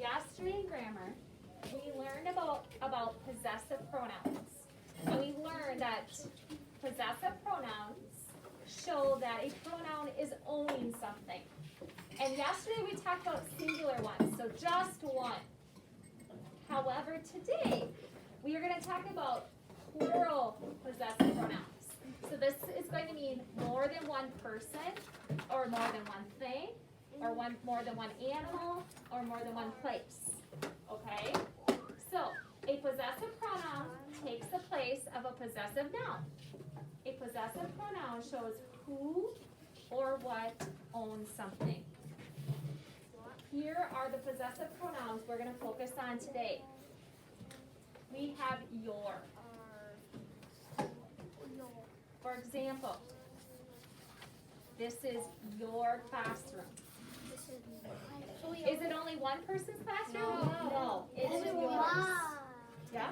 yesterday in grammar, we learned about possessive pronouns. And we learned that possessive pronouns show that a pronoun is owning something. And yesterday we talked about singular ones, so just one. However, today we are going to talk about plural possessive pronouns. So this is going to mean more than one person, or more than one thing, or more than one animal, or more than one place. Okay? So a possessive pronoun takes the place of a possessive noun. A possessive pronoun shows who or what owns something. Here are the possessive pronouns we're going to focus on today. We have your. For example, this is your classroom. Is it only one person's classroom? No. It's yours. Yeah?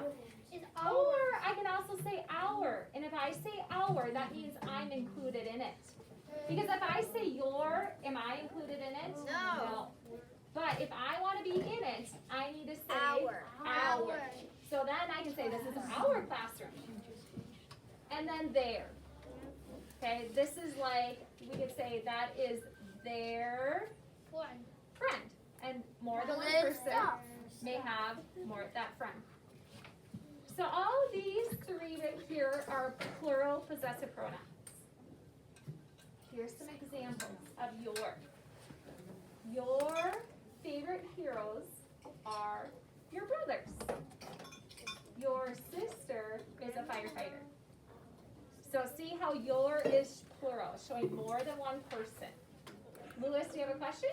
Or I can also say our. And if I say our, that means I'm included in it. Because if I say your, am I included in it? No. But if I want to be in it, I need to say our. So then I can say this is our classroom. And then their. Okay, this is like, we could say that is their friend. And more than one person may have that friend. So all of these three right here are plural possessive pronouns. Here's some examples of your. Your favorite heroes are your brothers. Your sister is a firefighter. So see how your is plural, showing more than one person. Lewis, do you have a question?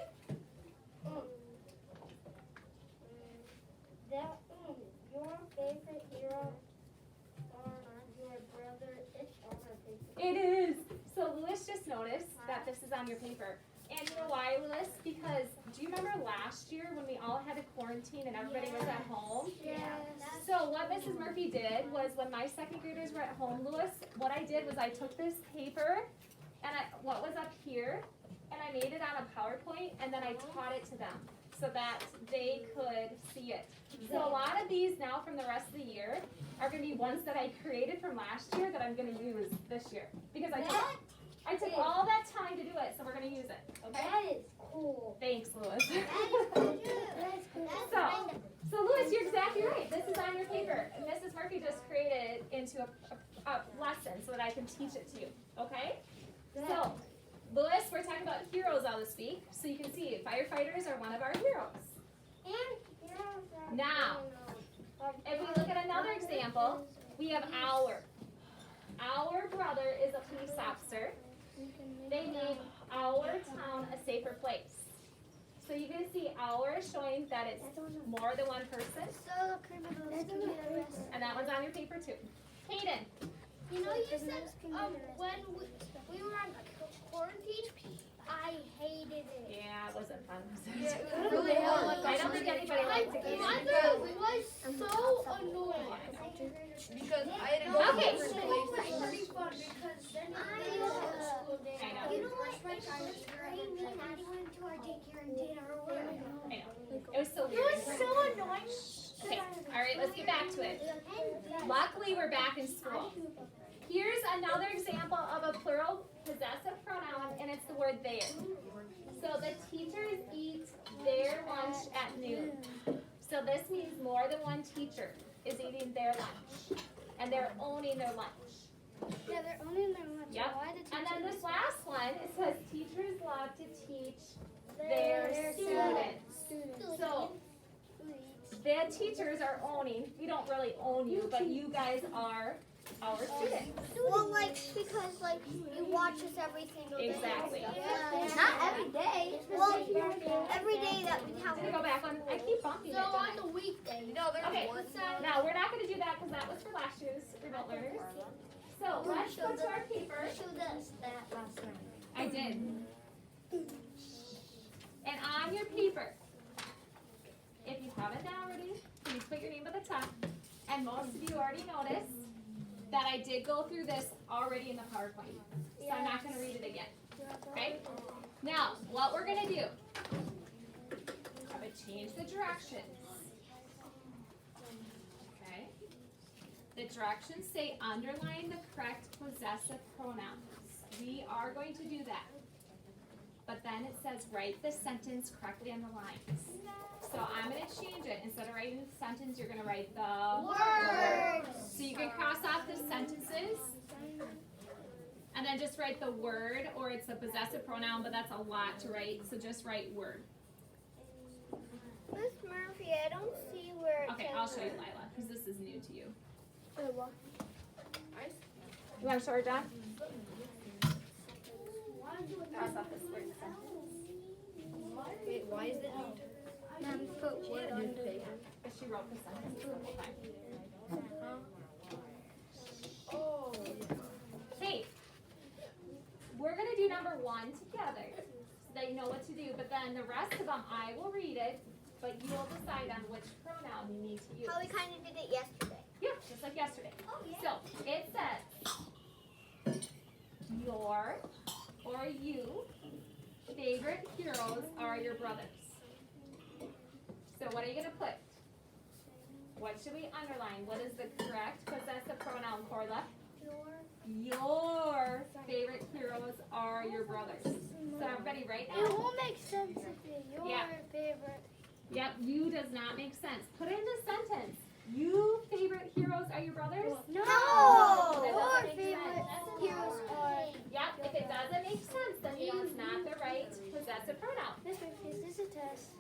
Your favorite hero or your brother is on my paper. It is. So Lewis just noticed that this is on your paper. And you know why, Lewis? Because do you remember last year when we all had to quarantine and everybody was at home? Yes. So what Mrs. Murphy did was when my second graders were at home, Lewis, what I did was I took this paper and what was up here, and I made it on a PowerPoint, and then I taught it to them so that they could see it. So a lot of these now from the rest of the year are going to be ones that I created from last year that I'm going to use this year. Because I took all that time to do it, so we're going to use it. Okay? That is cool. Thanks, Lewis. That is cool. So Lewis, you're exactly right. This is on your paper. And Mrs. Murphy just created it into a lesson so that I can teach it to you. Okay? So, Lewis, we're talking about heroes all this week. So you can see firefighters are one of our heroes. Now, if we look at another example, we have our. Our brother is a police officer. They made our town a safer place. So you can see our is showing that it's more than one person. And that one's on your paper too. Hayden. You know, you said when we were on quarantine, I hated it. Yeah, it wasn't fun. Yeah, it was really hard. I don't think anybody liked it. It was so annoying. Because I had to go to Okay. different It was places. pretty fun because then I know. you know what? Me and Addie went to our daycare and did our work. I know. It was so It weird. was so annoying. Okay, all right, let's get back to it. Luckily, we're back in school. Here's another example of a plural possessive pronoun, and it's the word their. So the teachers eat their lunch at noon. So this means more than one teacher is eating their lunch, and they're owning their lunch. Yeah, they're owning their lunch. Yep. And then this last one, it says teachers love to teach their students. So the teachers are owning. We don't really own you, but you guys are our students. Well, because you watch us every single day. Exactly. Yeah. Not every day. Well, every day that we have. I'm gonna go back on. I keep bumping it. So don't on I? the weekday. No, there's Okay. one. Now we're not gonna do that because that was for last year's remote learners. So let's go to our paper. Showed us that last time. I did. And on your paper, if you haven't already, please put your name at the top. And most of you already noticed that I did go through this already in the PowerPoint. So I'm not going to read it again. Okay? Now, what we're going to do, I'm going to change the directions. Okay. The directions say underline the correct possessive pronouns. We are going to do that. But then it says write the sentence correctly on the lines. So I'm going to change it. Instead of writing the sentence, you're going to write the word. So you can cross off the sentences. And then just write the word, or it's a possessive pronoun, but that's a lot to write. So just write word. Miss Murphy, I don't see where it Okay, says I'll show you, word. Lila, because this is new to you. Wait, what? You want to show her, John? Cross off this word sentence. Wait, why is it new? Then put word under. Because she wrote the sentence the whole time. Oh. Okay, we're going to do number 1 together so that you know what to do. But then the rest of them, I will read it, but you will decide on which pronoun you need to use. How we kind of did it yesterday. Yeah, just like yesterday. Oh, yeah. So it says, your or you favorite heroes are your brothers. So what are you going to put? What should we underline? What is the correct possessive pronoun, Corla? Your favorite heroes are your brothers. So everybody right It now. won't make sense if your favorite. Yep, you does not make sense. Put it in a sentence. You favorite heroes are your brothers? No! That Your doesn't make favorite sense. heroes are. Yep, if it doesn't make sense, then you know it's not the right possessive pronoun. Miss Murphy, is this a test?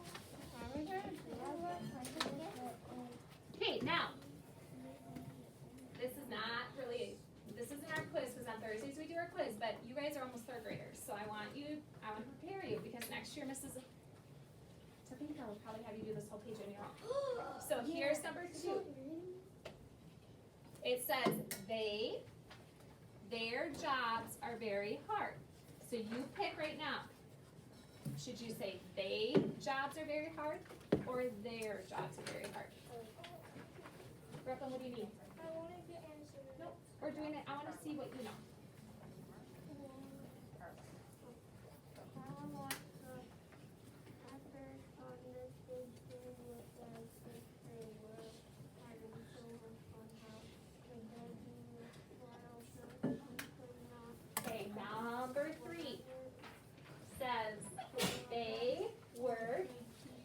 Okay, now, this is not really, this isn't our quiz, because on Thursdays we do our quiz, but you guys are almost 3rd graders, so I want to prepare you, because next year Mrs. Topeka will probably have you do this whole page on your own. So here's number 2. It says, their jobs are very hard. So you pick right now. Should you say they jobs are very hard, or their jobs are very hard? Brooklyn, what do you need? I wanted to answer it. Nope, we're doing it, I want to see what you know. Okay, number 3 says they work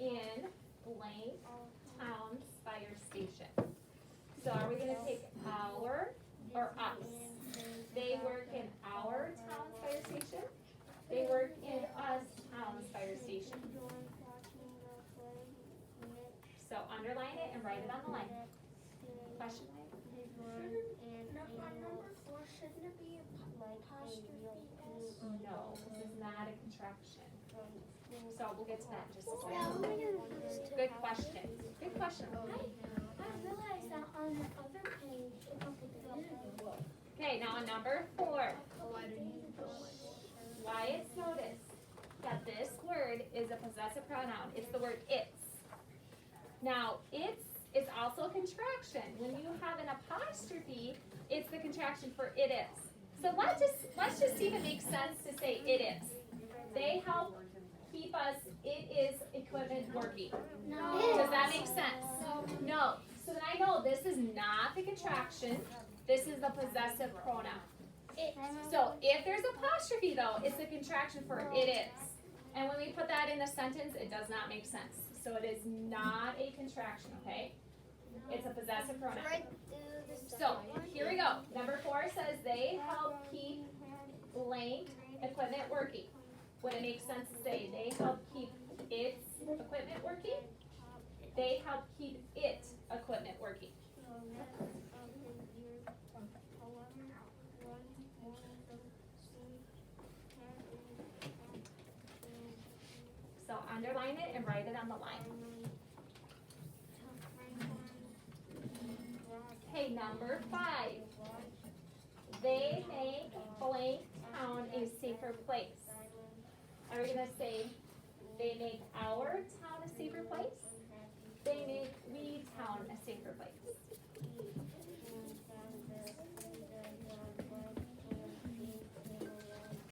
in blank town's fire station. So are we gonna take our or us? They work in our town's fire station. They work in us town's fire station. So underline it and write it on the line. Question? Number 4, shouldn't it be apostrophe S? No, this is not a contraction. So we'll get to that in just a second. Good question. Good question. I realized that on the other page it was Okay, now on number 4. Wyatt's noticed that this word is a possessive pronoun. It's the word it's. Now, it's is also a contraction. When you have an apostrophe, it's the contraction for it is. So let's just see if it makes sense to say it is. They help keep us, it is equipment working. No. Does that make sense? No. So then I know this is not the contraction. This is the possessive pronoun. So if there's apostrophe though, it's the contraction for it is. And when we put that in a sentence, it does not make sense. So it is not a contraction, okay? It's a possessive pronoun. So here we go. Number 4 says they help keep blank equipment working. Would it make sense to say they help keep its equipment working? They help keep it equipment working. So underline it and write it on the line. Okay, number 5. They make blank town a safer place. Are we going to say they make our town a safer place? They make